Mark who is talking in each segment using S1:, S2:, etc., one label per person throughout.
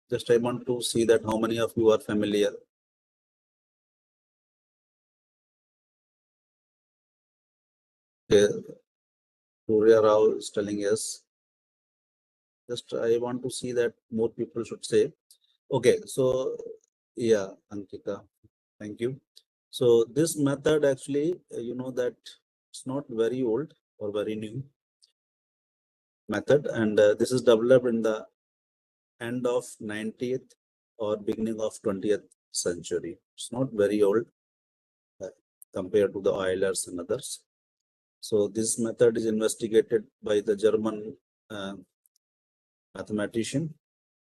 S1: Just I want to see that how many of you are familiar. Okay, Surya Rao is telling us. Just I want to see that more people should say. Okay, so yeah, Ankita, thank you. So this method actually, you know that it's not very old or very new method, and this is developed in the end of 19th or beginning of 20th century. It's not very old compared to the Eulers and others. So this method is investigated by the German mathematician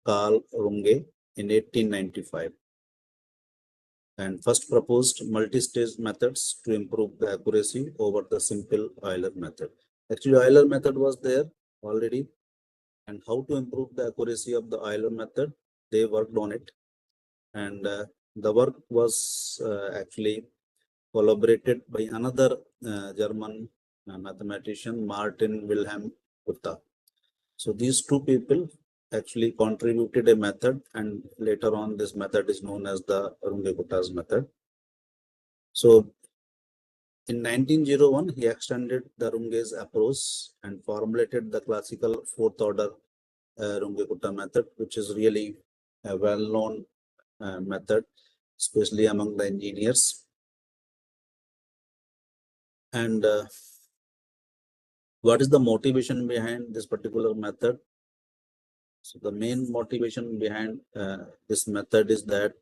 S1: Carl Runge in 1895 and first proposed multi-stage methods to improve the accuracy over the simple Euler method. Actually, Euler method was there already, and how to improve the accuracy of the Euler method, they worked on it, and the work was actually collaborated by another German mathematician, Martin Wilhelm Gutta. So these two people actually contributed a method, and later on this method is known as the Runge-Gutta's method. So in 1901, he extended the Runge's approach and formulated the classical fourth order Runge-Gutta method, which is really a well-known method, especially among the engineers. And what is the motivation behind this particular method? So the main motivation behind this method is that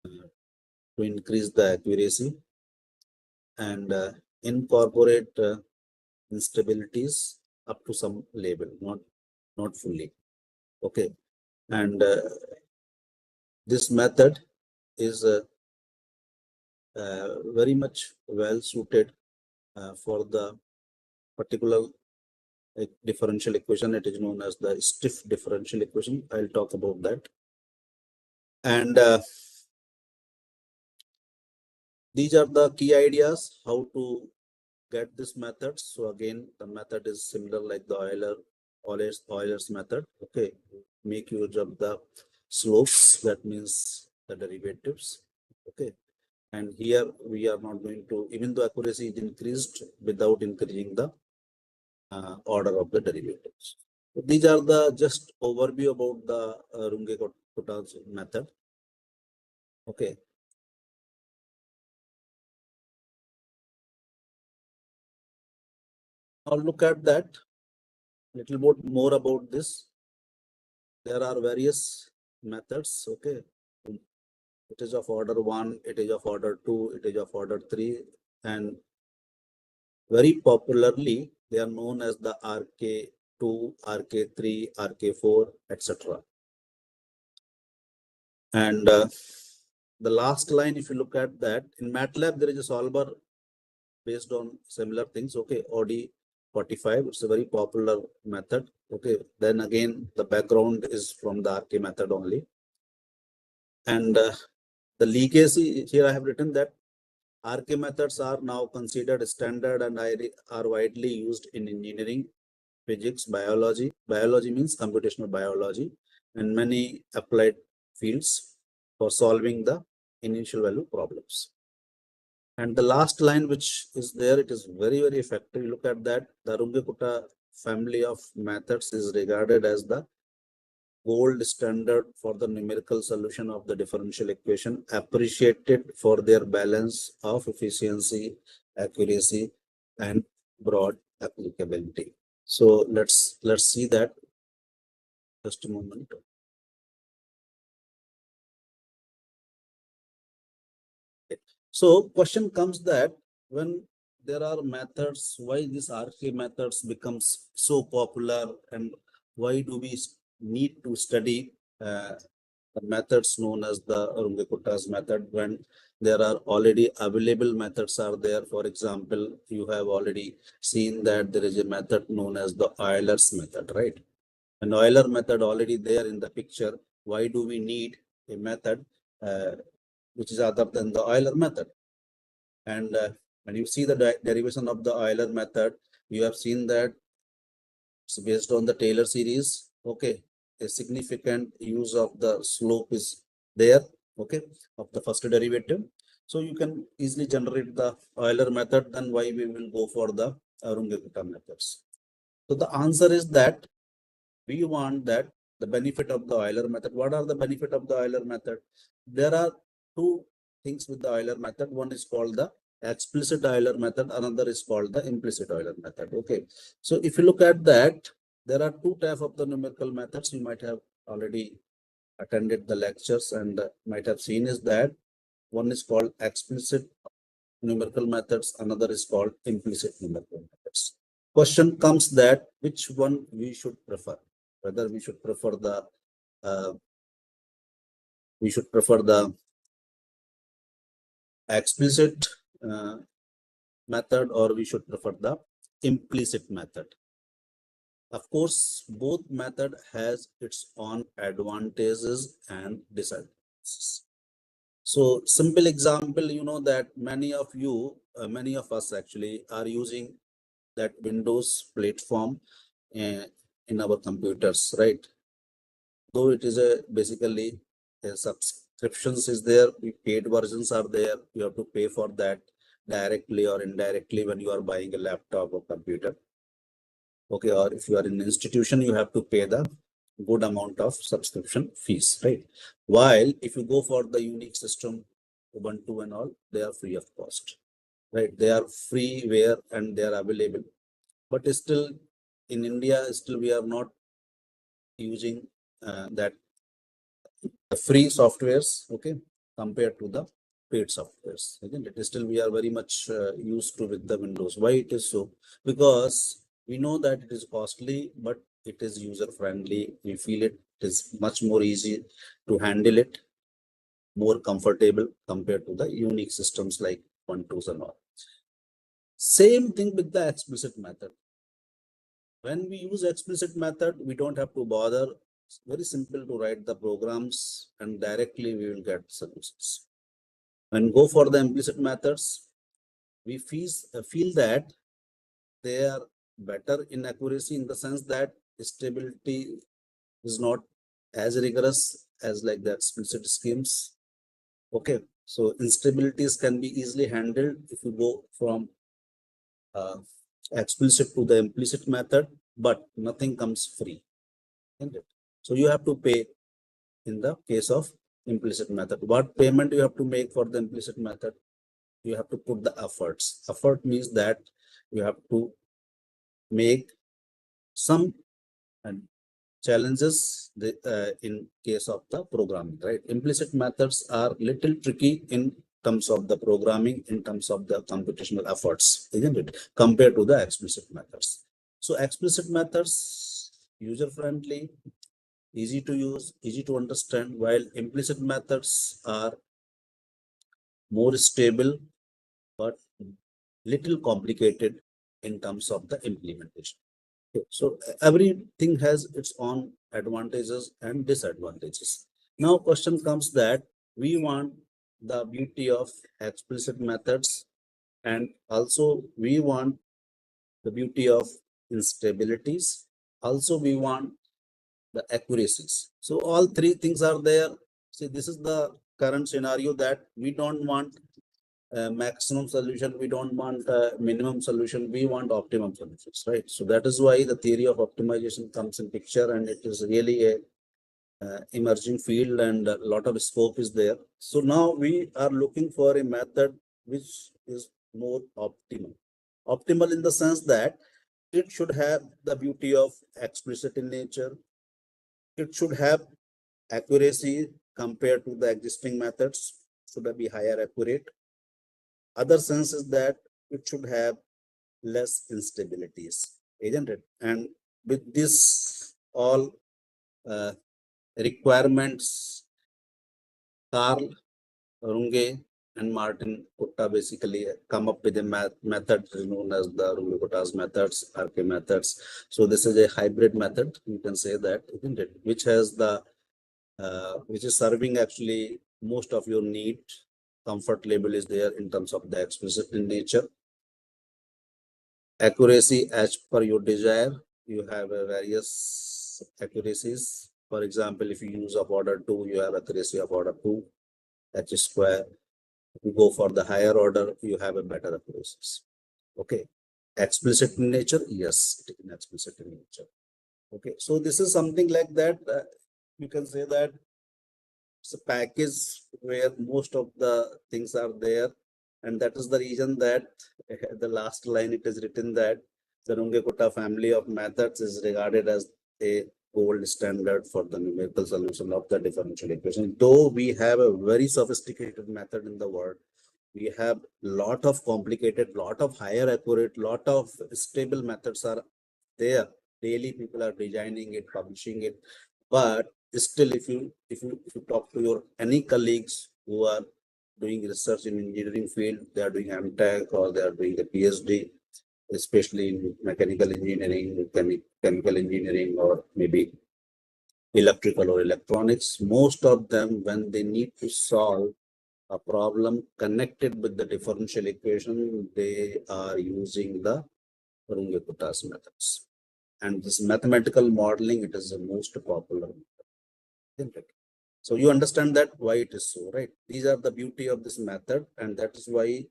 S1: to increase the accuracy and incorporate instabilities up to some level, not fully. Okay, and this method is very much well suited for the particular differential equation. It is known as the stiff differential equation. I'll talk about that. And these are the key ideas how to get this method. So again, the method is similar like the Euler's method. Okay, make use of the slopes, that means the derivatives. Okay, and here we are not going to, even though accuracy is increased without increasing the order of the derivatives. So these are the just overview about the Runge-Gutta's method. Okay. Now look at that, little bit more about this. There are various methods. Okay, it is of order 1, it is of order 2, it is of order 3, and very popularly they are known as the RK2, RK3, RK4, etc. And the last line, if you look at that, in MATLAB there is a solver based on similar things. Okay, OD45, it's a very popular method. Okay, then again the background is from the RK method only. And the legacy, here I have written that RK methods are now considered standard and are widely used in engineering, physics, biology. Biology means computational biology, and many applied fields for solving the initial value problems. And the last line which is there, it is very, very effective. Look at that. The Runge-Gutta family of methods is regarded as the gold standard for the numerical solution of the differential equation, appreciated for their balance of efficiency, accuracy, and broad applicability. So let's see that. Just a moment. So question comes that when there are methods, why these RK methods becomes so popular, and why do we need to study the methods known as the Runge-Gutta's method when there are already available methods are there? For example, you have already seen that there is a method known as the Euler's method, right? An Euler method already there in the picture. Why do we need a method which is other than the Euler method? And when you see the derivation of the Euler method, you have seen that it's based on the Taylor series. Okay, a significant use of the slope is there, okay, of the first derivative. So you can easily generate the Euler method. Then why we will go for the Runge-Kutta methods? So the answer is that we want that the benefit of the Euler method. What are the benefit of the Euler method? There are two things with the Euler method. One is called the explicit Euler method. Another is called the implicit Euler method. Okay. So if you look at that, there are two types of the numerical methods. You might have already attended the lectures and might have seen is that one is called explicit numerical methods. Another is called implicit numerical methods. Question comes that which one we should prefer, whether we should prefer the explicit method or we should prefer the implicit method. Of course, both method has its own advantages and disadvantages. So simple example, you know that many of you, many of us actually are using that Windows platform in our computers, right? Though it is a basically a subscriptions is there, paid versions are there. You have to pay for that directly or indirectly when you are buying a laptop or computer. Okay, or if you are in an institution, you have to pay the good amount of subscription fees, right? While if you go for the Unix system, Ubuntu and all, they are free of cost, right? They are freeware and they are available. But still in India, still we are not using that the free softwares, okay, compared to the paid softwares. Again, it is still we are very much used to with the Windows. Why it is so? Because we know that it is costly, but it is user friendly. We feel it is much more easy to handle it, more comfortable compared to the Unix systems like Ubuntu and all. Same thing with the explicit method. When we use explicit method, we don't have to bother. It's very simple to write the programs and directly we will get solutions. When go for the implicit methods, we feel that they are better in accuracy in the sense that stability is not as rigorous as like the explicit schemes. Okay, so instabilities can be easily handled if you go from explicit to the implicit method, but nothing comes free. So you have to pay in the case of implicit method. What payment you have to make for the implicit method? You have to put the efforts. Effort means that you have to make some challenges in case of the programming, right? Implicit methods are little tricky in terms of the programming, in terms of the computational efforts, isn't it? Compared to the explicit methods. So explicit methods, user friendly, easy to use, easy to understand, while implicit methods are more stable, but little complicated in terms of the implementation. Okay, so everything has its own advantages and disadvantages. Now question comes that we want the beauty of explicit methods and also we want the beauty of instabilities. Also we want the accuracies. So all three things are there. See, this is the current scenario that we don't want maximum solution, we don't want minimum solution, we want optimum solutions, right? So that is why the theory of optimization comes in picture, and it is really a emerging field and a lot of scope is there. So now we are looking for a method which is more optimal. Optimal in the sense that it should have the beauty of explicit in nature. It should have accuracy compared to the existing methods, should be higher accurate. Other sense is that it should have less instabilities, isn't it? And with this all requirements, Carl Runge and Martin Kutta basically come up with a method known as the Runge-Kutta's methods, RK methods. So this is a hybrid method, you can say that, isn't it? Which has the which is serving actually most of your need. Comfort level is there in terms of the explicit in nature. Accuracy as per your desire. You have various accuracies For example, if you use of order 2, you have accuracy of order 2, h square. If you go for the higher order, you have a better accuracy. Okay. Explicit in nature? Yes, it is explicit in nature. Okay. So this is something like that. You can say that it's a package where most of the things are there. And that is the reason that the last line it is written that the Runge-Kutta family of methods is regarded as a gold standard for the numerical solution of the differential equation. Though we have a very sophisticated method in the world, we have lot of complicated, lot of higher accurate, lot of stable methods are there. Daily people are designing it, publishing it, but still if you talk to your any colleagues who are doing research in engineering field, they are doing MTech or they are doing the PhD, especially in mechanical engineering, chemical engineering, or maybe electrical or electronics. Most of them, when they need to solve a problem connected with the differential equation, they are using the Runge-Kutta's methods. And this mathematical modeling, it is the most popular method, isn't it? So you understand that why it is so, right? These are the beauty of this method, and that is why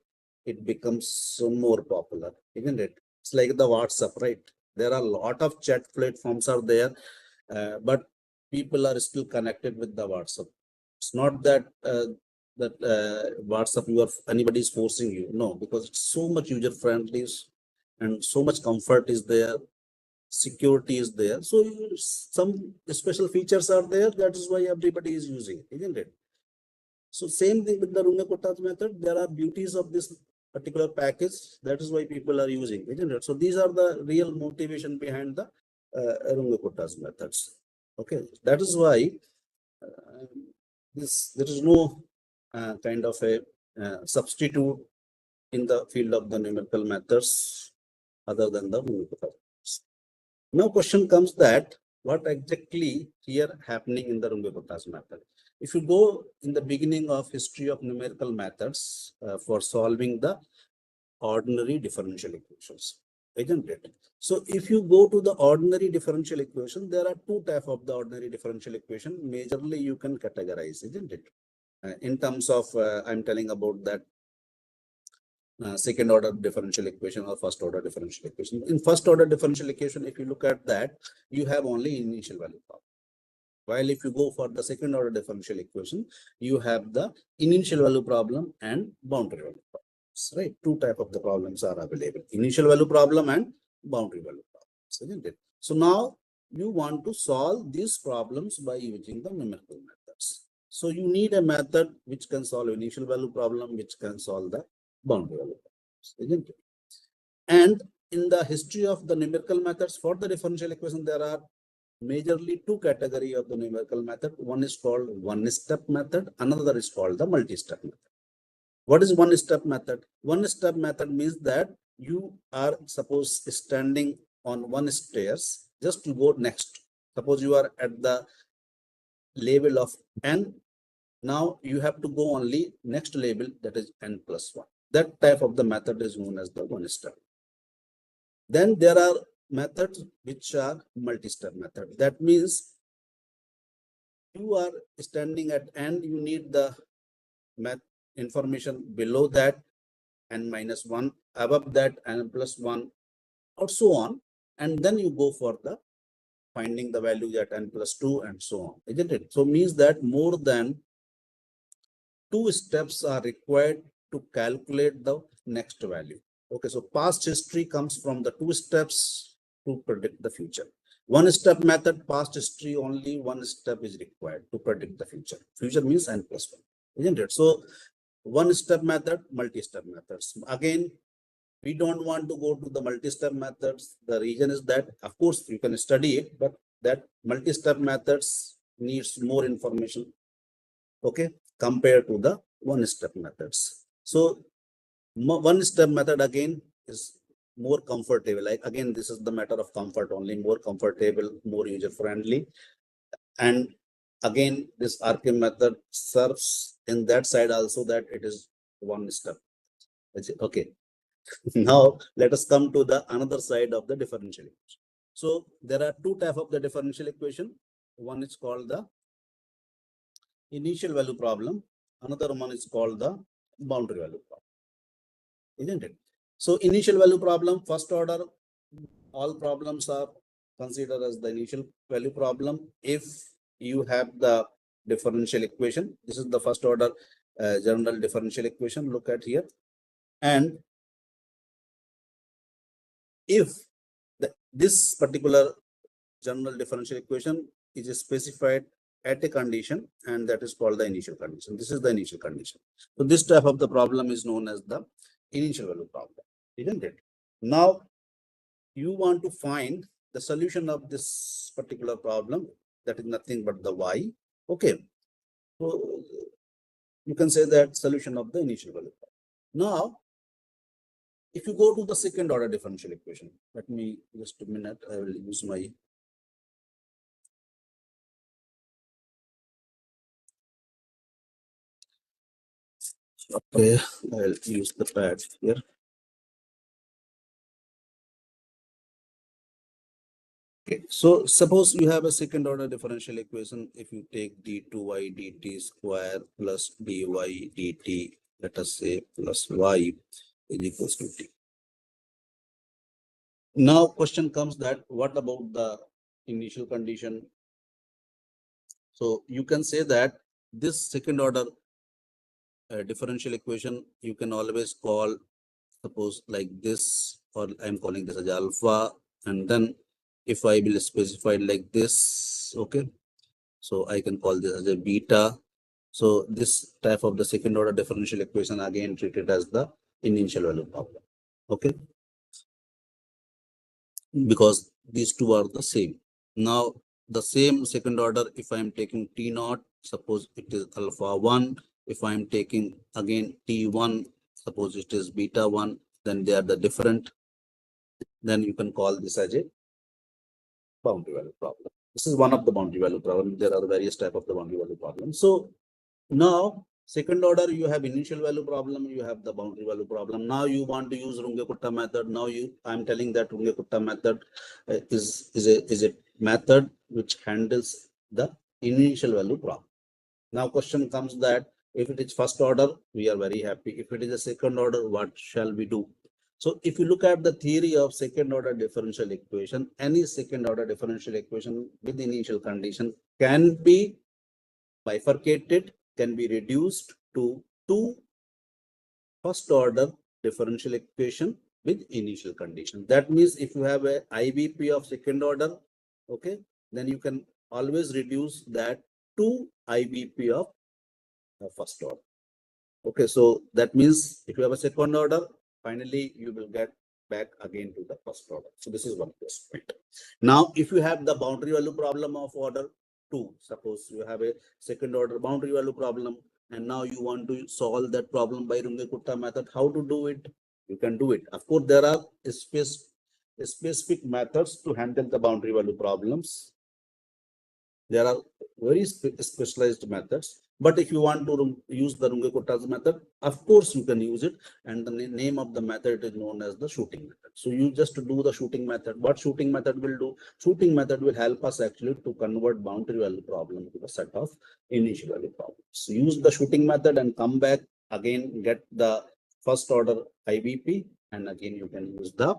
S1: it becomes so more popular, isn't it? It's like the WhatsApp, right? There are a lot of chat platforms are there, but people are still connected with the WhatsApp. It's not that WhatsApp anybody is forcing you, no, because it's so much user friendly and so much comfort is there, security is there. So some special features are there. That is why everybody is using it, isn't it? So same thing with the Runge-Kutta's method. There are beauties of this particular package. That is why people are using it, isn't it? So these are the real motivation behind the Runge-Kutta's methods. Okay, that is why there is no kind of a substitute in the field of the numerical methods other than the Runge-Kutta. Now question comes that what exactly here happening in the Runge-Kutta's method. If you go in the beginning of history of numerical methods for solving the ordinary differential equations, isn't it? So if you go to the ordinary differential equation, there are two types of the ordinary differential equation. Majorly you can categorize, isn't it? In terms of, I'm telling about that second order differential equation or first order differential equation. In first order differential equation, if you look at that, you have only initial value problem. While if you go for the second order differential equation, you have the initial value problem and boundary value problems, right? Two types of the problems are available: initial value problem and boundary value problems, isn't it? So now you want to solve these problems by using the numerical methods. So you need a method which can solve initial value problem, which can solve the boundary value problems, isn't it? And in the history of the numerical methods for the differential equation, there are majorly two categories of the numerical method. One is called one-step method, another is called the multi-step method. What is one-step method? One-step method means that you are suppose standing on one stairs, just to go next. Suppose you are at the level of n. Now you have to go only next level, that is n plus 1. That type of the method is known as the one-step. Then there are methods which are multi-step method. That means you are standing at n, you need the information below that n minus 1, above that n plus 1, or so on, and then you go for the finding the value at n plus 2 and so on, isn't it? So means that more than 2 steps are required to calculate the next value. Okay, so past history comes from the 2 steps to predict the future. One-step method, past history, only 1 step is required to predict the future. Future means n plus 1, isn't it? So one-step method, multi-step methods. Again, we don't want to go to the multi-step methods. The reason is that, of course, you can study it, but that multi-step methods needs more information, okay, compared to the one-step methods. So one-step method again is more comfortable. Like again, this is the matter of comfort only, more comfortable, more user-friendly. And again, this RK method serves in that side also that it is one step. Okay. Now let us come to the another side of the differential equation. So there are two types of the differential equation. one is called the initial value problem. Another one is called the boundary value problem, isn't it? So initial value problem, first order, all problems are considered as the initial value problem if you have the differential equation. This is the first order general differential equation. Look at here. And if this particular general differential equation is specified at a condition, and that is called the initial condition. This is the initial condition. So this type of the problem is known as the initial value problem, isn't it? Now you want to find the solution of this particular problem, that is nothing but the y. Okay, so you can say that solution of the initial value problem. Now if you go to the second order differential equation, let me just a minute, I will use my okay, I'll use the pad here. Okay, so suppose you have a second order differential equation. If you take d2y dt square plus dy dt, let us say plus y is equals to t. Now question comes that what about the initial condition? So you can say that this second order differential equation you can always call, suppose like this, or I'm calling this as alpha, and then if I will specify like this, okay, so I can call this as a beta. So this type of the second order differential equation again treated as the initial value problem, okay, because these two are the same. Now the same second order, if I am taking t naught, suppose it is alpha 1. If I am taking again t1, suppose it is beta 1, then they are the different. Then you can call this as a boundary value problem. This is one of the boundary value problem. There are various type of the boundary value problems. So now second order, you have initial value problem, you have the boundary value problem. Now you want to use Runge-Kutta method. Now I'm telling that Runge-Kutta method is a method which handles the initial value problem. Now question comes that if it is first order, we are very happy. If it is a second order, what shall we do? So if you look at the theory of second order differential equation, any second order differential equation with initial condition can be bifurcated, can be reduced to two first order differential equation with initial condition. That means if you have a IVP of second order, okay, then you can always reduce that to IVP of first order. Okay, so that means if you have a second order, finally you will get back again to the first order. So this is one point. Now, if you have the boundary value problem of order 2, suppose you have a second order boundary value problem, and now you want to solve that problem by Runge-Kutta method. How to do it? You can do it. Of course, there are specific methods to handle the boundary value problems. There are very specialized methods. But if you want to use the Runge-Kutta's method, of course you can use it. And the name of the method is known as the shooting method. So you just do the shooting method. What shooting method will do? Shooting method will help us actually to convert boundary value problem to a set of initial value problems. So use the shooting method and come back again, get the first order IVP, and again you can use the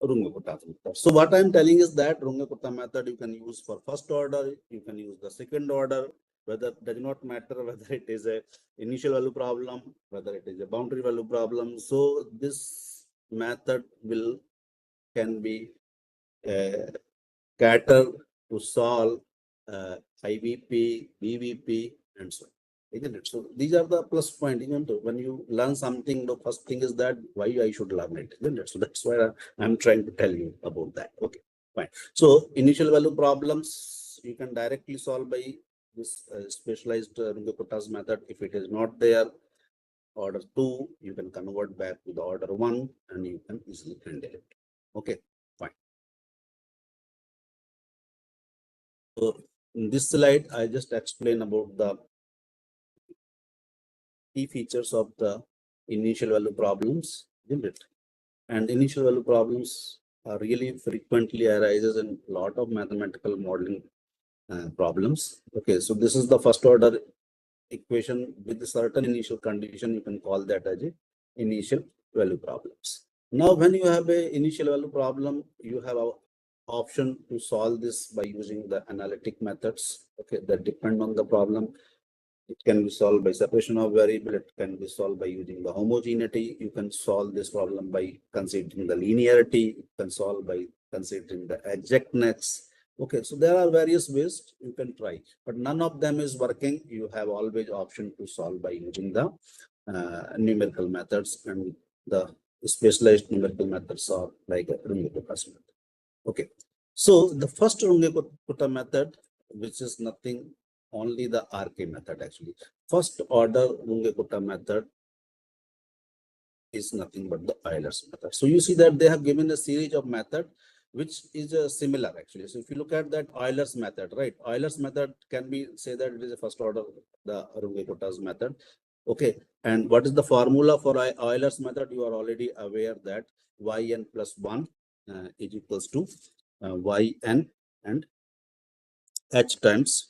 S1: Runge-Kutta method. So what I'm telling is that Runge-Kutta method you can use for first order, you can use the second order, whether does not matter whether it is a initial value problem, whether it is a boundary value problem. So this method can be catered to solve IVP, BVP, and so on. Isn't it? So these are the plus point. When you learn something, the first thing is that why I should learn it, isn't it? So that's why I'm trying to tell you about that. Okay, fine. So initial value problems you can directly solve by this specialized Runge-Kutta's method. If it is not there, order 2, you can convert back to the order 1, and you can easily handle it. Okay, fine. So in this slide, I just explain about the key features of the initial value problems, isn't it? And initial value problems really frequently arises in a lot of mathematical modeling problems. Okay, so this is the first order equation with a certain initial condition. You can call that as a initial value problems. Now, when you have a initial value problem, you have a option to solve this by using the analytic methods. Okay, that depend on the problem. It can be solved by separation of variable. It can be solved by using the homogeneity. You can solve this problem by considering the linearity. You can solve by considering the exactness. Okay, so there are various ways you can try, but none of them is working. You have always option to solve by using the numerical methods, and the specialized numerical methods are like Runge-Kuttas method. Okay, so the first Runge-Kutta method, which is nothing, only the RK method actually. First order Runge-Kutta method is nothing but the Euler's method. So you see that they have given a series of method which is similar actually. So if you look at that Euler's method, right? Euler's method can be say that it is a first order the Runge-Kutta's method. Okay, and what is the formula for Euler's method? You are already aware that yn plus 1 is equals to yn and h times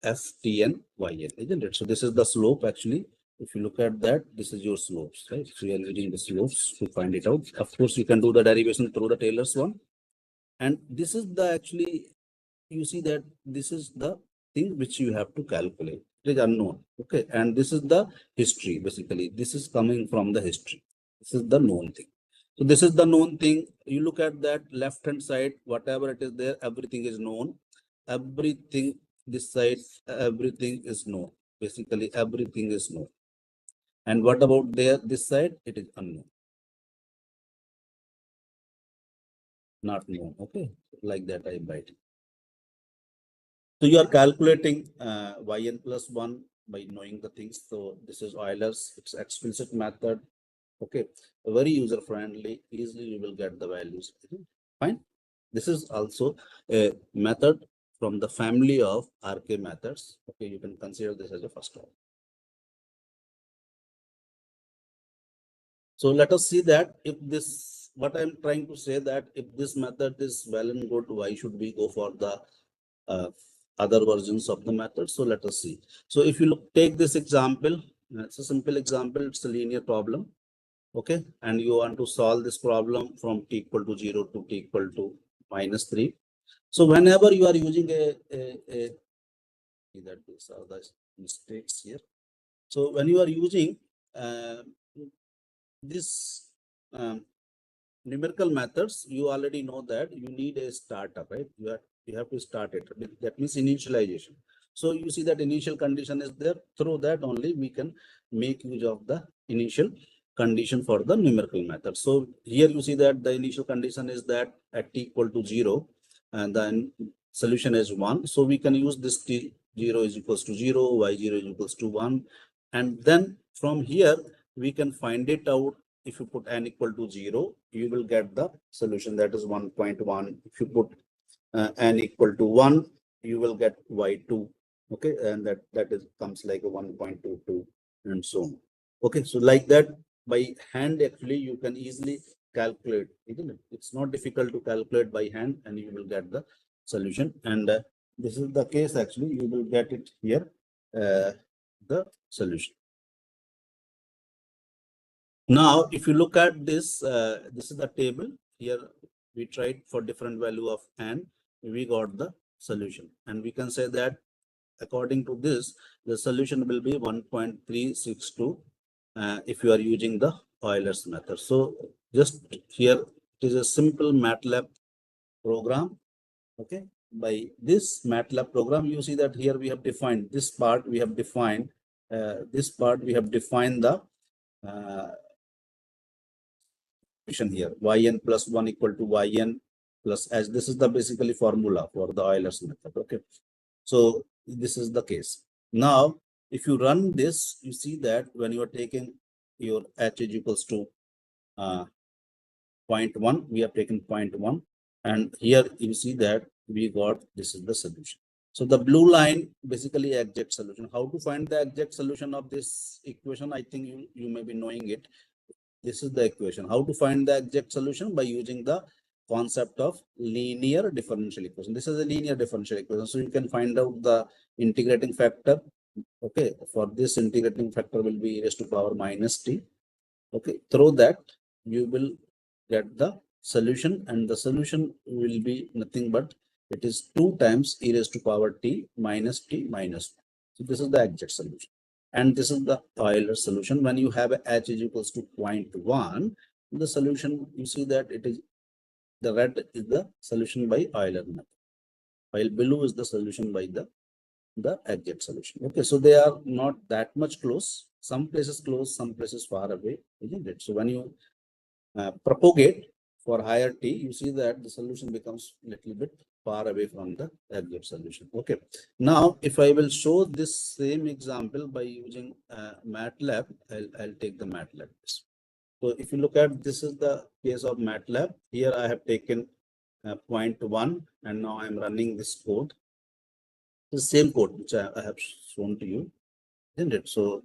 S1: ftn yn, isn't it? So this is the slope actually. If you look at that, this is your slopes, right? So you are using the slopes to find it out. Of course, you can do the derivation through the Taylor's one. And this is the actually, you see that this is the thing which you have to calculate. It is unknown. Okay. And this is the history, basically. This is coming from the history. This is the known thing. So this is the known thing. You look at that left hand side, whatever it is there, everything is known. Everything, this side, everything is known. Basically, everything is known. And what about there, this side? It is unknown. Not known. Okay. Like that, I write. So you are calculating yn plus 1 by knowing the things. So this is Euler's. It's explicit method. Okay. Very user friendly. Easily you will get the values. Fine. This is also a method from the family of RK methods. Okay. You can consider this as a first order. So let us see that if this, what I'm trying to say, that if this method is well and good, why should we go for the other versions of the method? So let us see. So if you look, take this example, it's a simple example, it's a linear problem. Okay, and you want to solve this problem from t equal to 0 to t equal to -3. So whenever you are using that these are the mistakes here. So when you are using this numerical methods, you already know that you need a starter, right? You have to start it. That means initialization. So you see that initial condition is there. Through that only we can make use of the initial condition for the numerical method. So here you see that the initial condition is that at t equal to 0, and then solution is 1. So we can use this t0 is equals to 0, y0 is equals to 1. And then from here, we can find it out. If you put n equal to 0, you will get the solution, that is 1.1. If you put n equal to 1, you will get y2. Okay, and that is comes like a 1.22 and so on. Okay, so like that, by hand actually you can easily calculate, isn't it? It's not difficult to calculate by hand, and you will get the solution. And this is the case actually, you will get it here, the solution. Now, if you look at this, this is the table. Here we tried for different value of n, we got the solution, and we can say that according to this, the solution will be 1.362 if you are using the Euler's method. So just here, it is a simple MATLAB program. Okay, by this MATLAB program, you see that here we have defined this part. We have defined this part. We have defined the here yn plus 1 equal to yn plus h. This is the basically formula for the Euler's method. Okay, so this is the case. Now if you run this, you see that when you are taking your h is equals to 0.1, we have taken 0.1, and here you see that we got, this is the solution. So the blue line basically exact solution. How to find the exact solution of this equation? I think you may be knowing it. This is the equation. How to find the exact solution? By using the concept of linear differential equation. This is a linear differential equation. So you can find out the integrating factor. Okay, for this integrating factor will be e raised to power minus t. Okay, through that you will get the solution, and the solution will be nothing but it is 2 times e raised to power t minus t minus 1. So this is the exact solution. And this is the Euler solution. When you have a h is equals to 0.1, the solution, you see that it is the red is the solution by Euler method, while blue is the solution by the exact solution. Okay, so they are not that much close. Some places close, some places far away, isn't it? So when you propagate for higher t, you see that the solution becomes a little bit far away from the exact solution. Okay, now if I will show this same example by using MATLAB, I'll take the MATLAB. So if you look at, this is the case of MATLAB. Here I have taken 0.1, and now I'm running this code. The same code which I have shown to you, isn't it? So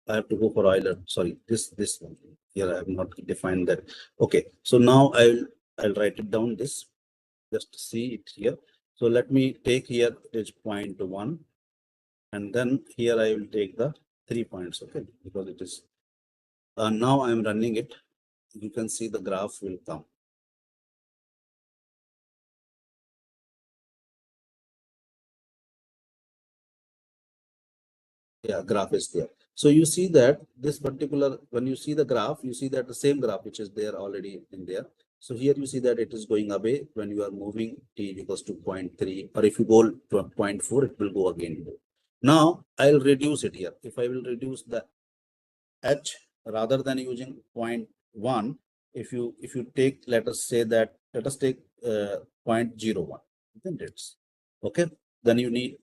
S1: I have to go for Euler. Sorry, this one here I have not defined that. Okay, so now I'll write it down. This, just see it here. So let me take here it is 0.1, and then here I will take the 3 points. Okay, because it is now I am running it. You can see the graph will come. Yeah, graph is there. So you see that this particular, when you see the graph, you see that the same graph which is there already in there. So here you see that it is going away when you are moving t equals to 0.3, or if you go to 0.4, it will go again. Now I'll reduce it here. If I will reduce the h rather than using 0.1, if you take, let us say that, let us take 0.01, isn't it? Okay, then you need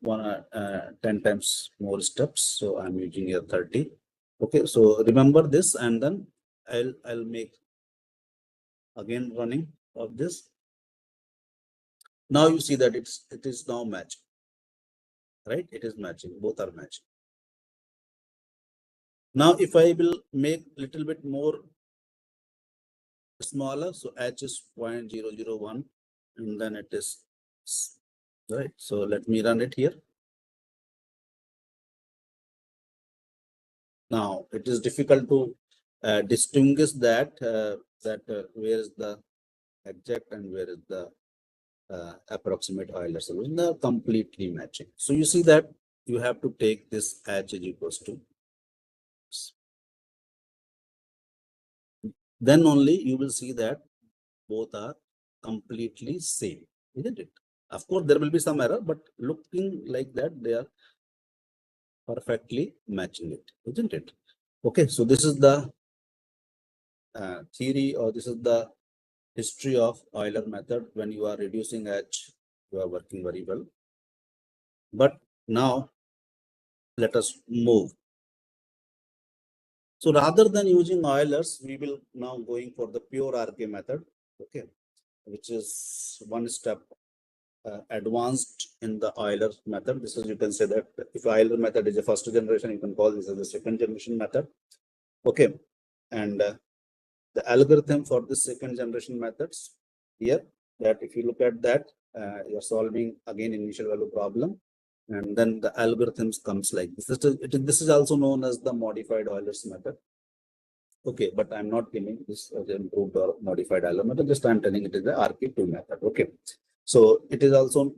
S1: 10 times more steps. So I'm using here 30. Okay, so remember this, and then I'll make again running of this. Now you see that it is now matching, right? It is matching, both are matching. Now if I will make little bit more smaller, so h is 0.001, and then it is right. So let me run it here. Now it is difficult to distinguish that where is the exact and where is the approximate Euler solution. They are completely matching. So you see that you have to take this h is equals to, then only you will see that both are completely same, isn't it? Of course, there will be some error, but looking like that, they are perfectly matching it, isn't it? Okay, so this is the theory, or this is the history of Euler method. When you are reducing h, you are working very well. But now let us move. So rather than using Euler's, we will now going for the pure RK method, okay, which is one step advanced in the Euler method. This is, you can say that if Euler method is a first generation, you can call this as a second generation method. Okay, and the algorithm for the second generation methods here, that if you look at that, you're solving again initial value problem, and then the algorithms comes like this. This is also known as the modified Euler's method. Okay, but I'm not giving this as improved or modified Euler method. Just I'm telling it is the RK2 method. Okay, so it is also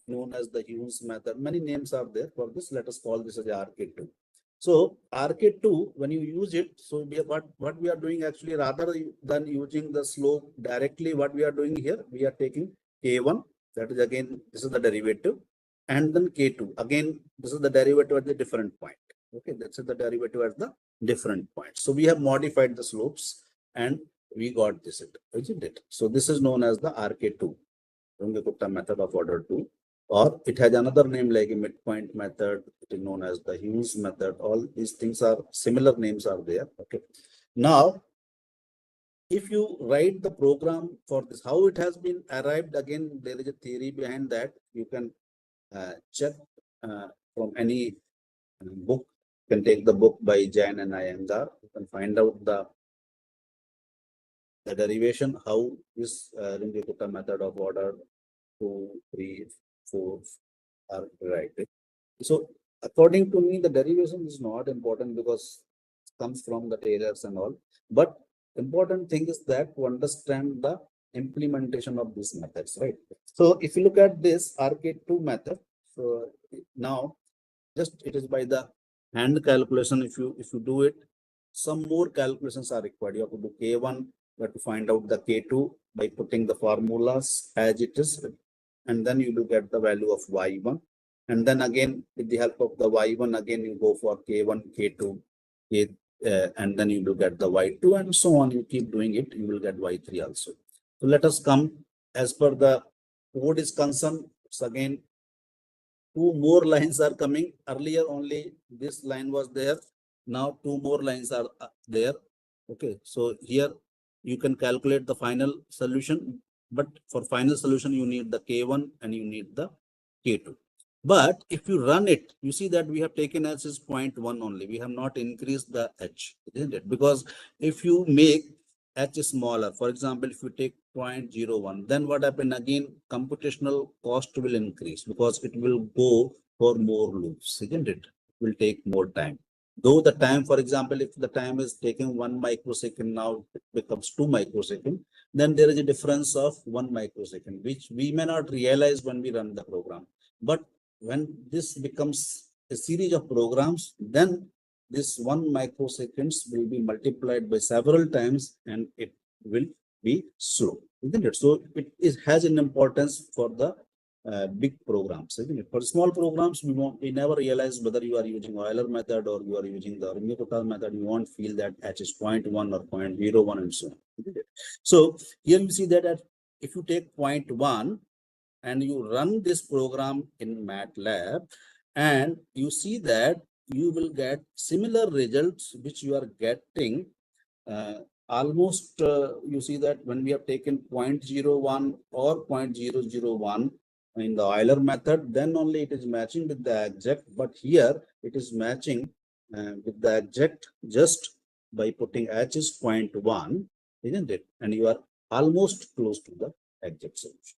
S1: known as the Hughes method. Many names are there for this. Let us call this as the RK2. So RK2, when you use it, so what we are doing actually, rather than using the slope directly, what we are doing here, we are taking K1, that is again, this is the derivative, and then K2, again, this is the derivative at the different point. Okay, that's the derivative at the different point. So we have modified the slopes and we got this, isn't it? So this is known as the RK2, Runge-Gupta method of order 2. Or it has another name like a midpoint method. It is known as the Hughes method. All these things are similar names are there. Okay. Now, if you write the program for this, how it has been arrived, again, there is a theory behind that. You can check from any book. You can take the book by Jain and Iyengar. You can find out the the derivation, how this Rimji-Gupta method of order 2, 3, 4 are derived. So according to me, the derivation is not important because it comes from the Taylors and all. But important thing is that to understand the implementation of these methods, right? So if you look at this RK2 method, so now just it is by the hand calculation. If you do it, some more calculations are required. You have to do K1, you have to find out the K2 by putting the formulas as it is, and then you will get the value of Y1. And then again, with the help of the Y1, again you go for K1, K2, and then you will get the Y2, and so on. You keep doing it, you will get Y3 also. So let us come as per the code is concerned. It's again two more lines are coming. Earlier only this line was there. Now two more lines are there. Okay, so here you can calculate the final solution, but for final solution you need the K1 and you need the K2. But if you run it, you see that we have taken h is 0.1 only. We have not increased the h, isn't it? Because if you make h is smaller, for example, if you take 0.01, then what happen again? Computational cost will increase because it will go for more loops, isn't it? It will take more time. Though the time, for example, if the time is taking 1 microsecond, now it becomes 2 microsecond, then there is a difference of 1 microsecond, which we may not realize when we run the program. But when this becomes a series of programs, then this 1 microseconds will be multiplied by several times and it will be slow, isn't it? So it has an importance for the big programs, isn't it? For small programs, we never realize whether you are using Euler method or you are using the Rimji-Gupta method. You won't feel that h is 0.1 or 0.01 and so on, isn't it? So here you see that if you take 0.1 and you run this program in MATLAB, and you see that you will get similar results which you are getting almost you see that when we have taken 0.01 or 0.001 in the Euler method, then only it is matching with the exact. But here it is matching with the exact just by putting h is 0.1, isn't it? And you are almost close to the exact solution.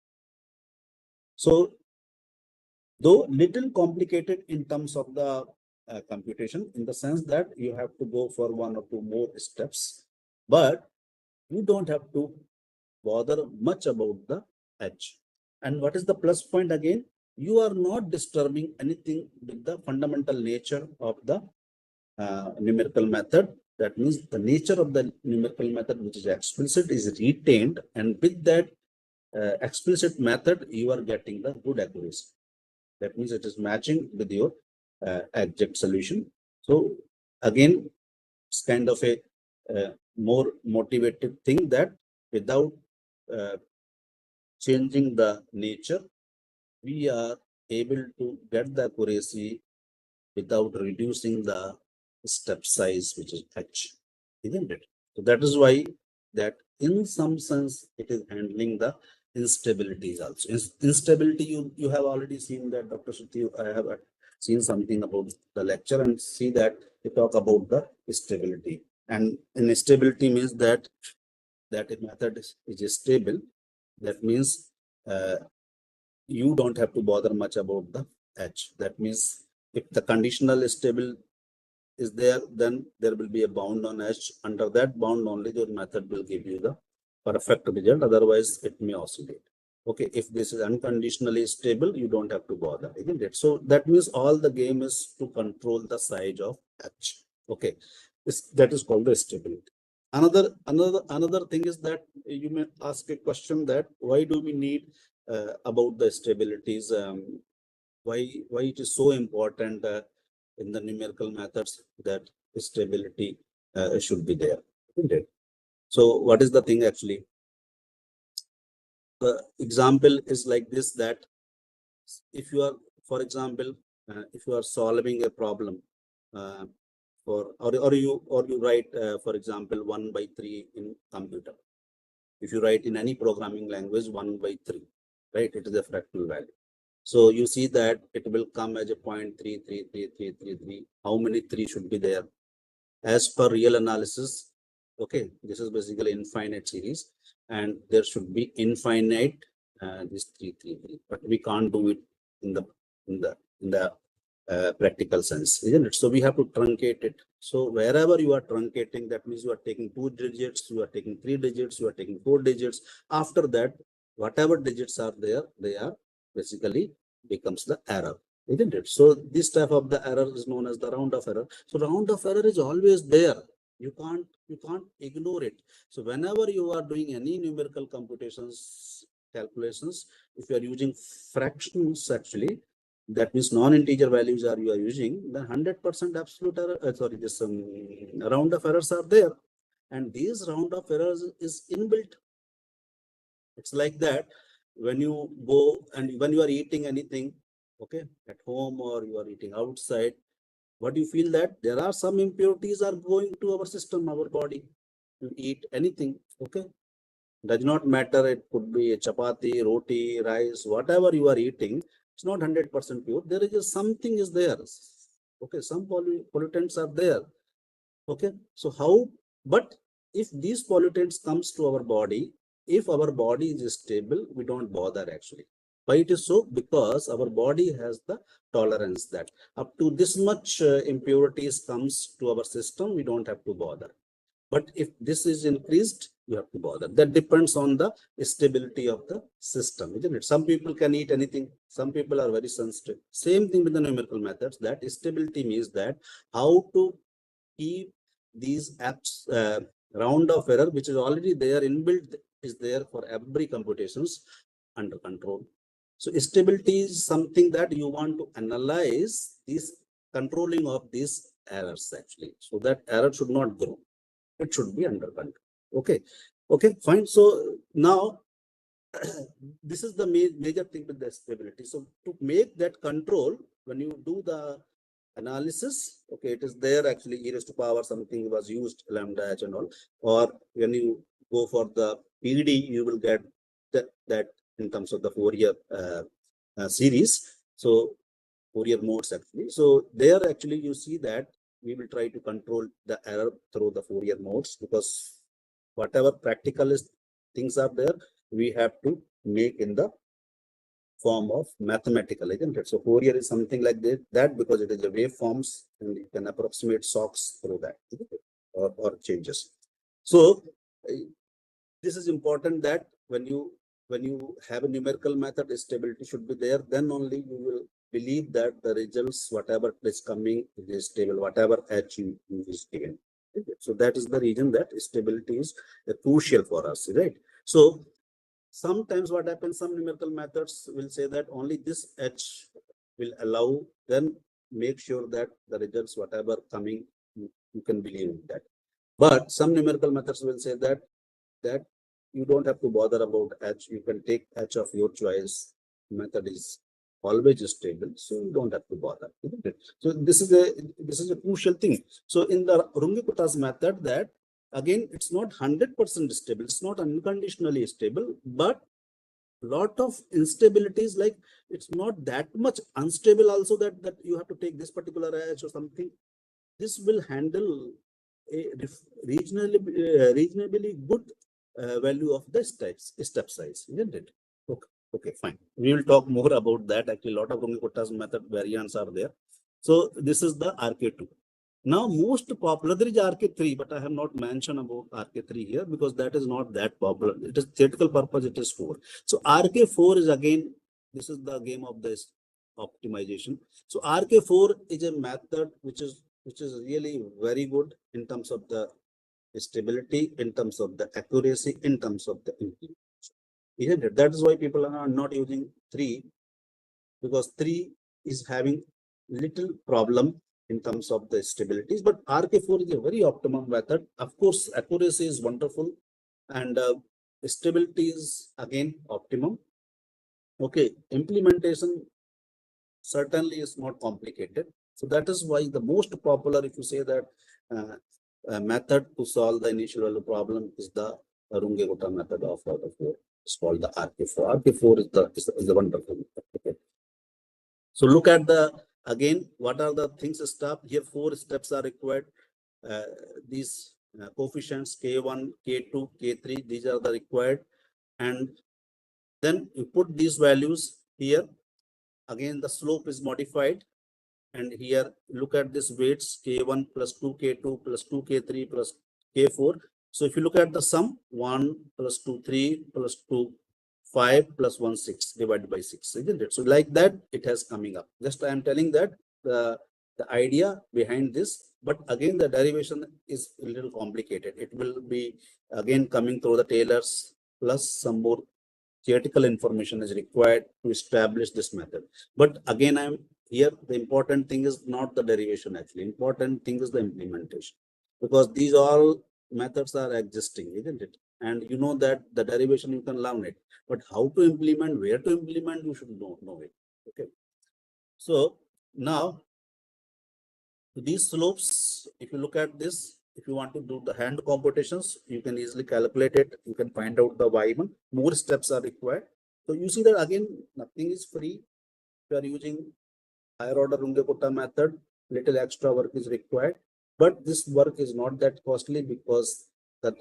S1: So though little complicated in terms of the computation, in the sense that you have to go for 1 or 2 more steps, but you don't have to bother much about the h. And what is the plus point again? You are not disturbing anything with the fundamental nature of the numerical method. That means the nature of the numerical method, which is explicit, is retained, and with that explicit method you are getting the good accuracy. That means it is matching with your exact solution. So again, it's kind of a more motivated thing that without changing the nature, we are able to get the accuracy without reducing the step size, which is h, isn't it? So that is why that in some sense it is handling the instabilities also. Instability, you have already seen that, Dr. Shruti. I have seen something about the lecture and see that they talk about the stability. And instability means that a method is stable. That means you don't have to bother much about the h. That means if the conditional stable is there, then there will be a bound on h. Under that bound only your method will give you the perfect result. Otherwise, it may oscillate. Okay, if this is unconditionally stable, you don't have to bother, isn't it? So that means all the game is to control the size of h. Okay, that is called the stability. Another thing is that you may ask a question that why do we need about the stabilities? Why it is so important in the numerical methods that stability should be there, isn't it? So what is the thing actually? The example is like this, that if you are, for example, if you are solving a problem or you write for example 1/3 in computer. If you write in any programming language 1/3, right, it is a fractal value. So you see that it will come as a 0.33333. How many 3 should be there? As per real analysis, Okay, this is basically infinite series, and there should be infinite this 3, but we can't do it in the practical sense, isn't it? So we have to truncate it. So wherever you are truncating, that means you are taking 2 digits, you are taking 3 digits, you are taking 4 digits. After that, whatever digits are there, they are basically becomes the error, isn't it? So this type of the error is known as the round of error. So round of error is always there. You can't ignore it. So whenever you are doing any numerical computations, calculations, if you are using fractions, actually, that means non-integer values are you are using, then 100% absolute error, this round of errors are there, and these round of errors is inbuilt. It's like that when you go and when you are eating anything, okay, at home or you are eating outside, what you feel that there are some impurities are going to our system, our body. You eat anything, okay, does not matter. It could be a chapati, roti, rice, whatever you are eating. It's not 100% pure. There is something is there. Okay, some pollutants are there. Okay, so how? But if these pollutants comes to our body, if our body is stable, we don't bother actually. Why it is so? Because our body has the tolerance that up to this much impurities comes to our system, we don't have to bother. But if this is increased, you have to bother. That depends on the stability of the system, isn't it? Some people can eat anything. Some people are very sensitive. Same thing with the numerical methods. That stability means that how to keep these apps round of error, which is already there inbuilt, is there for every computations under control. So stability is something that you want to analyze this controlling of these errors actually, so that error should not grow. It should be under control. Okay. Okay, fine. So now this is the major thing with the stability. So to make that control, when you do the analysis, okay, it is there actually e raised to power something was used, lambda h and all, or when you go for the PD, you will get that in terms of the Fourier series. So Fourier modes actually. So there actually you see that we will try to control the error through the Fourier modes, because whatever practical things are there, we have to make in the form of mathematical, isn't it? So Fourier is something like that because it is a waveforms and you can approximate shocks through that, or changes. So this is important that when you have a numerical method, stability should be there. Then only you will believe that the results, whatever is coming, is stable, whatever h you is given. So that is the reason that stability is crucial for us, right? So sometimes what happens, some numerical methods will say that only this h will allow, then make sure that the results, whatever coming, you can believe in that. But some numerical methods will say that you don't have to bother about h. You can take h of your choice. Method is always stable, so you don't have to bother, isn't it? So this is a crucial thing. So in the Runge-Kuttas method, that again it's not 100% stable. It's not unconditionally stable, but lot of instabilities, like it's not that much unstable also that you have to take this particular h or something. This will handle a reasonably good value of the step size, isn't it? Okay, okay, fine. We will talk more about that. Actually, a lot of Runge-Kuttas method variants are there. So this is the RK2. Now, most popular, there is RK3, but I have not mentioned about RK3 here because that is not that popular. It is theoretical purpose, it is 4. So RK4 is again, this is the game of this optimization. So RK4 is a method which is really very good in terms of the stability, in terms of the accuracy, in terms of the implementation. Isn't it? That is why people are not using 3, because 3 is having little problem in terms of the stabilities, but RK4 is a very optimum method. Of course, accuracy is wonderful, and stability is again optimum. Okay, implementation certainly is not complicated. So that is why the most popular, if you say that method to solve the initial value problem is the Runge-Kuttas method of the 4. It's called the RK4. RK4 is the wonderful method. Okay. So look at the, again, what are the things step here? 4 steps are required. These coefficients K1, K2, K3. These are the required, and then you put these values here. Again, the slope is modified, and here look at this weights K1 plus 2K2 plus 2K3 plus K4. So if you look at the sum, 1 plus 2, 3 plus 2, 5 plus 1, 6 divided by 6, isn't it? So like that, it has coming up. Just I am telling that the idea behind this, but again, the derivation is a little complicated. It will be again coming through the Taylor's plus some more theoretical information is required to establish this method. But again, I'm here, the important thing is not the derivation actually. Important thing is the implementation, because these all methods are existing, isn't it? And you know that the derivation you can learn it, but how to implement, where to implement, you should know it. Okay. So now these slopes, if you look at this, if you want to do the hand computations, you can easily calculate it. You can find out the y1. More steps are required. So you see that again, nothing is free. If you are using higher order Runge-Kutta method, little extra work is required. But this work is not that costly, because the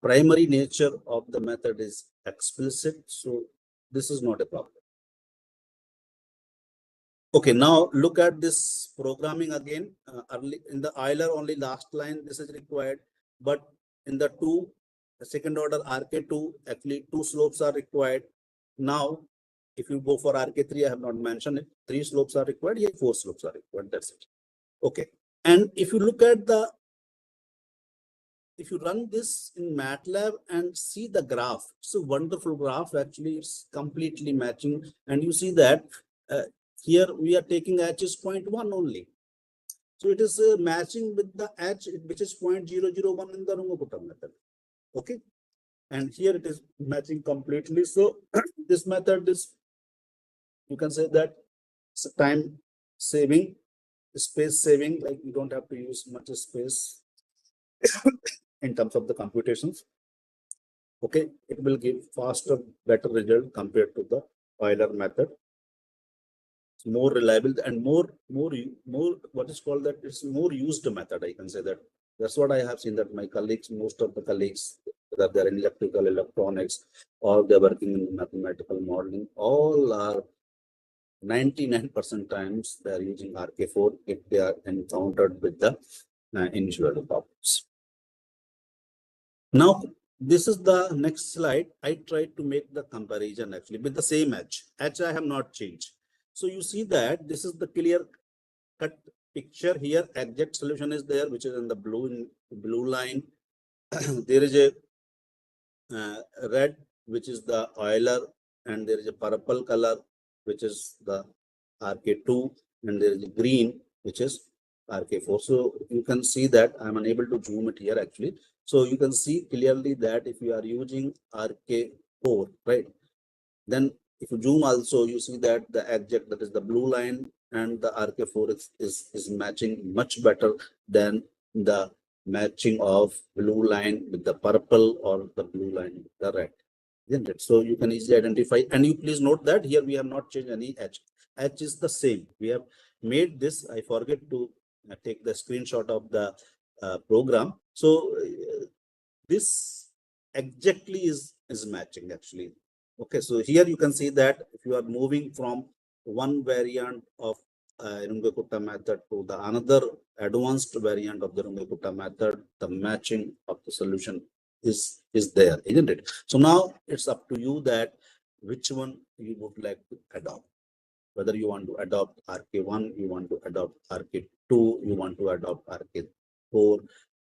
S1: primary nature of the method is explicit. So this is not a problem. Okay, now look at this programming again. Early in the Euler, only last line this is required, but in the second order RK2, actually 2 slopes are required. Now, if you go for RK3, I have not mentioned it. 3 slopes are required. Here 4 slopes are required. That's it. Okay, and if you look at if you run this in MATLAB and see the graph, it's a wonderful graph. Actually, it's completely matching, and you see that. Here we are taking h is 0.1 only. So it is matching with the h, which is 0.001 in the Runge-Kutta method. Okay. And here it is matching completely. So this method is, you can say that it's a time saving, space saving, like you don't have to use much space in terms of the computations. Okay. It will give faster, better result compared to the Euler method. More reliable and more what is called that, it's more used method. I can say that. That's what I have seen, that my colleagues, most of the colleagues, whether they're in electrical, electronics, or they're working in mathematical modeling, all are 99% times they are using RK4 if they are encountered with the initial problems. Now, this is the next slide. I tried to make the comparison actually with the same h. H I have not changed. So you see that this is the clear cut picture here. Exact solution is there, which is in the blue line. There is a red, which is the Euler, and there is a purple color, which is the RK2, and there is a green, which is RK4. So you can see that I'm unable to zoom it here actually. So you can see clearly that if you are using RK4, right, then if you zoom also, you see that the exact, that is the blue line, and the RK4 is matching much better than the matching of blue line with the purple or the blue line with the red, isn't it? So you can easily identify, and you please note that here we have not changed any h. H is the same. We have made this. I forget to take the screenshot of the program. So this exactly is matching actually. Okay, so here you can see that if you are moving from one variant of Runge-Kutta method to the another advanced variant of the Runge-Kutta method, the matching of the solution is there, isn't it? So now it's up to you that which one you would like to adopt. Whether you want to adopt RK1, you want to adopt RK2, you want to adopt RK4,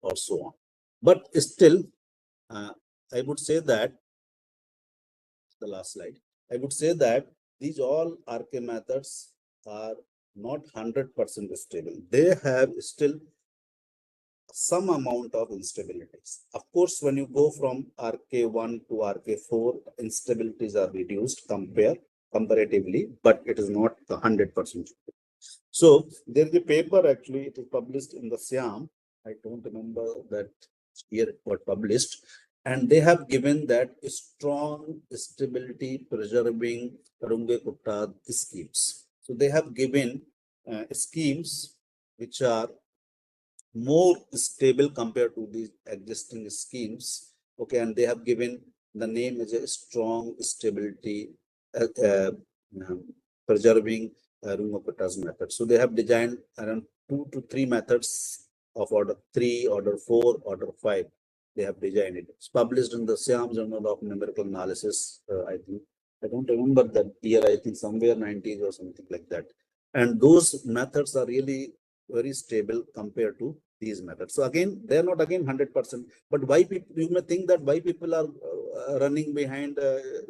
S1: or so on. But still, I would say that the last slide, I would say that these all RK methods are not 100% stable. They have still some amount of instabilities. Of course, when you go from RK1 to RK4, instabilities are reduced comparatively, but it is not 100%. So there is a paper actually, it is published in the SIAM. I don't remember that year it got published, and they have given that strong stability preserving Runge-Kutta schemes. So they have given schemes which are more stable compared to these existing schemes. Okay, and they have given the name as a strong stability um, preserving Runge-Kuttas method. So they have designed around 2 to 3 methods of order 3, order 4, order 5. They have designed it. It's published in the Siam Journal of Numerical Analysis. I think I don't remember that year. I think somewhere 90s or something like that. And those methods are really very stable compared to these methods. So again, they are not again 100%. But why people? You may think that why people are running behind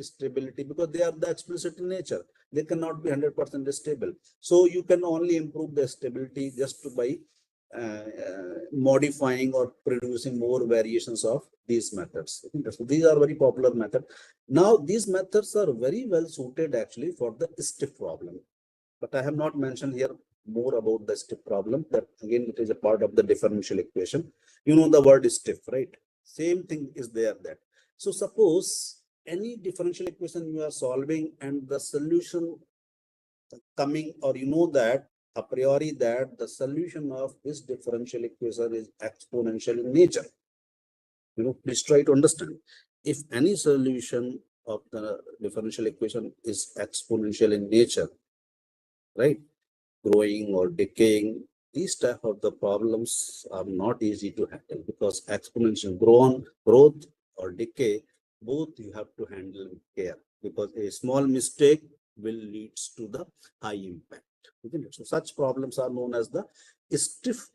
S1: stability, because they are the explicit in nature. They cannot be 100% stable. So you can only improve the stability just by modifying or producing more variations of these methods. So these are very popular methods. Now these methods are very well suited actually for the stiff problem. But I have not mentioned here more about the stiff problem. That again, it is a part of the differential equation. You know the word is stiff, right? Same thing is there. That so suppose any differential equation you are solving and the solution coming, or you know that a priori that the solution of this differential equation is exponential in nature. Please try to understand. If any solution of the differential equation is exponential in nature, right? Growing or decaying, these type of the problems are not easy to handle, because exponential growth or decay, both you have to handle with care, because a small mistake will leads to the high impact, isn't it? So such problems are known as the stiff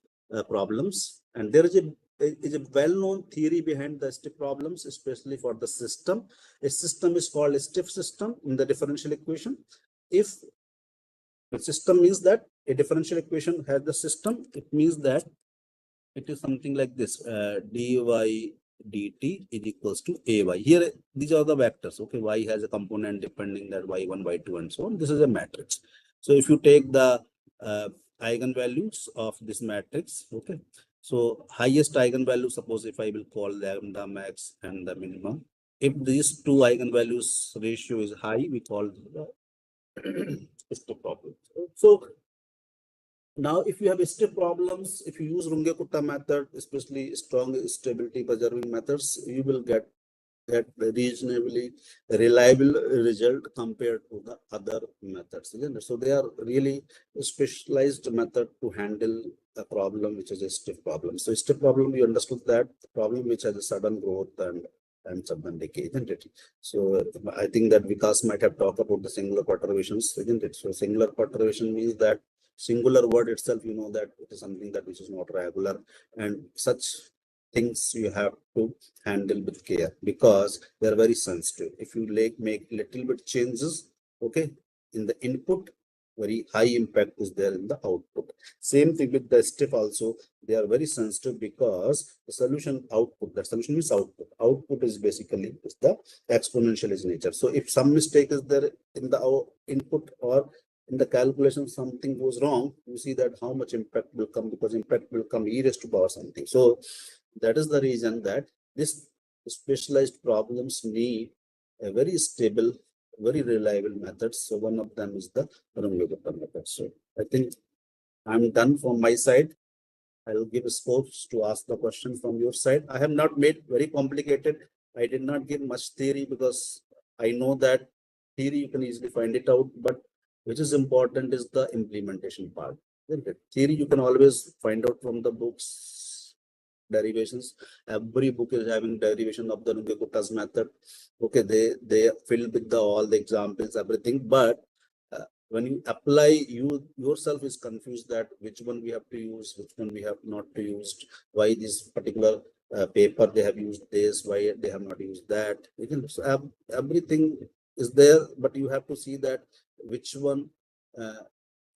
S1: problems, and there is a well-known theory behind the stiff problems, especially for the system. A system is called a stiff system in the differential equation. If the system means that a differential equation has the system, it means that it is something like this, dy dt is equals to ay. Here, these are the vectors. Okay, y has a component depending that y1, y2, and so on. This is a matrix. So if you take the eigenvalues of this matrix, okay, so highest eigenvalue, suppose if I will call lambda max and the minimum, if these two eigenvalues ratio is high, we call the stiff problem. So now, if you have stiff problems, if you use Runge-Kutta method, especially strong stability preserving methods, you will get reasonably reliable result compared to the other methods. So they are really specialized method to handle a problem which is a stiff problem. So stiff problem, you understood that problem which has a sudden growth and sudden decay, isn't it? So I think that Vikas might have talked about the singular perturbations, isn't it? So singular perturbation means that singular word itself, you know that it is something that which is not regular, and such things you have to handle with care, because they are very sensitive. If you make little bit changes, okay, in the input, very high impact is there in the output. Same thing with the stiff also. They are very sensitive because the solution output, that solution is output. Output is basically is the exponential is nature. So if some mistake is there in the input or in the calculation, something goes wrong, you see that how much impact will come, because impact will come e raised to power something. So that is the reason that this specialized problems need a very stable, very reliable method. So one of them is the Runge-Kutta method. So I think I'm done from my side. I'll give scope to ask the question from your side. I have not made very complicated. I did not give much theory, because I know that theory you can easily find it out, but which is important is the implementation part. Theory you can always find out from the books, derivations. Every book is having derivation of the Runge-Kuttas method. Okay, they fill with all the examples, everything, but when you apply, you yourself is confused that which one we have to use, which one we have not to use, why this particular paper they have used this, why they have not used that. So everything is there, but you have to see that which one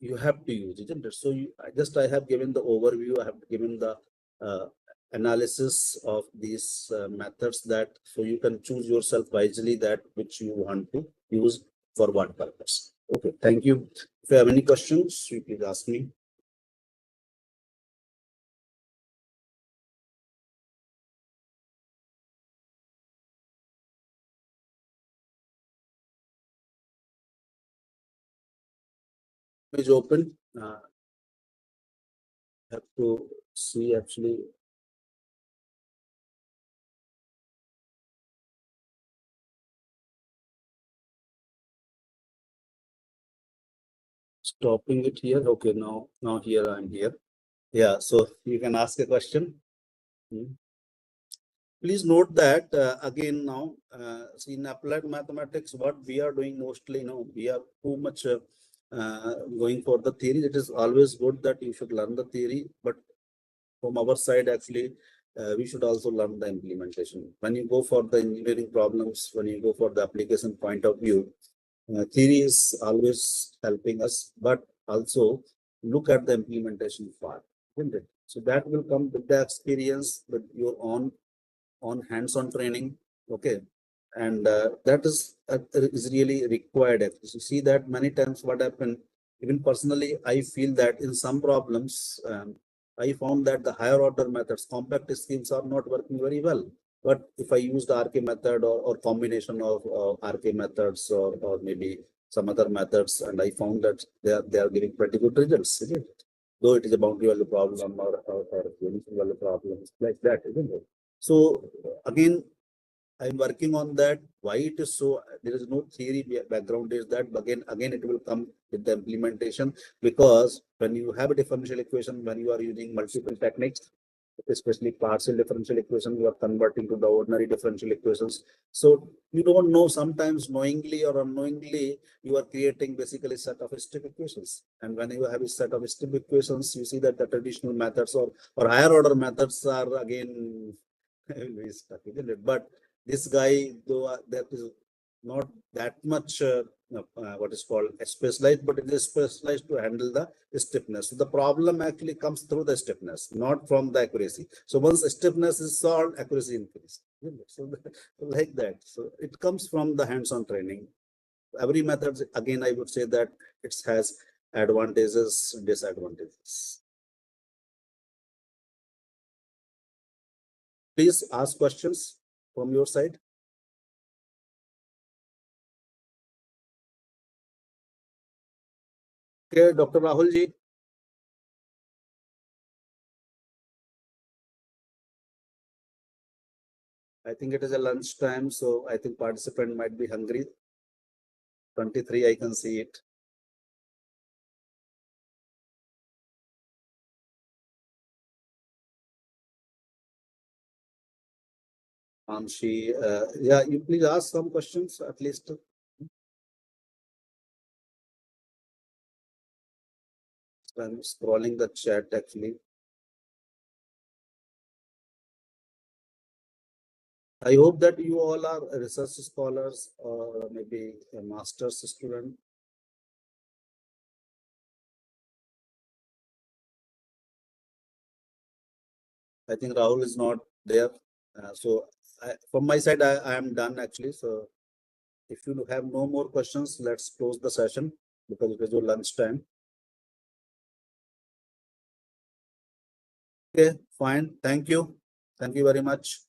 S1: you have to use, isn't it? So I have given the overview, I have given the uh, analysis of these methods, that so you can choose yourself wisely that which you want to use for what purpose. Okay, thank you. If you have any questions, you please ask me. Is open. Have to see actually. Stopping it here. Okay, now here I'm here. Yeah, so you can ask a question. Hmm. Please note that again now, see in applied mathematics, what we are doing mostly, we are too much going for the theory. It is always good that you should learn the theory, but from our side, actually, we should also learn the implementation. When you go for the engineering problems, when you go for the application point of view, theory is always helping us, but also look at the implementation part, isn't it? So that will come with the experience, with your own on hands-on training. Okay, and that is really required. You see that many times what happened, even personally I feel that in some problems, I found that the higher order methods, compact schemes, are not working very well. But if I use the RK method or combination of RK methods, or maybe some other methods, and I found that they are giving pretty good results, isn't it? Though it is a boundary value problem or unison value problem, like that, isn't it? So again, I'm working on that. Why it is so? There is no theory background. Is that again it will come with the implementation, because when you have a differential equation, when you are using multiple techniques, especially partial differential equation, you are converting to the ordinary differential equations. So you don't know, sometimes knowingly or unknowingly, you are creating basically a set of strip equations. And when you have a set of strip equations, you see that the traditional methods or higher order methods are again very stuck, isn't it? But this guy, though, that is not that much what is called specialized, but it is specialized to handle the stiffness. So the problem actually comes through the stiffness, not from the accuracy. So once stiffness is solved, accuracy increases. So like that. So it comes from the hands-on training. Every method, again, I would say that it has advantages, disadvantages. Please ask questions from your side. Okay, Dr. Rahul ji. I think it is a lunch time, so I think participant might be hungry. 23, I can see it. Yeah, you please ask some questions at least. I'm scrolling the chat actually. I hope that you all are research scholars or maybe a master's student. I think Rahul is not there. From my side, I am done actually. So if you have no more questions, let's close the session because it is your lunch time. Okay, fine. Thank you. Thank you very much.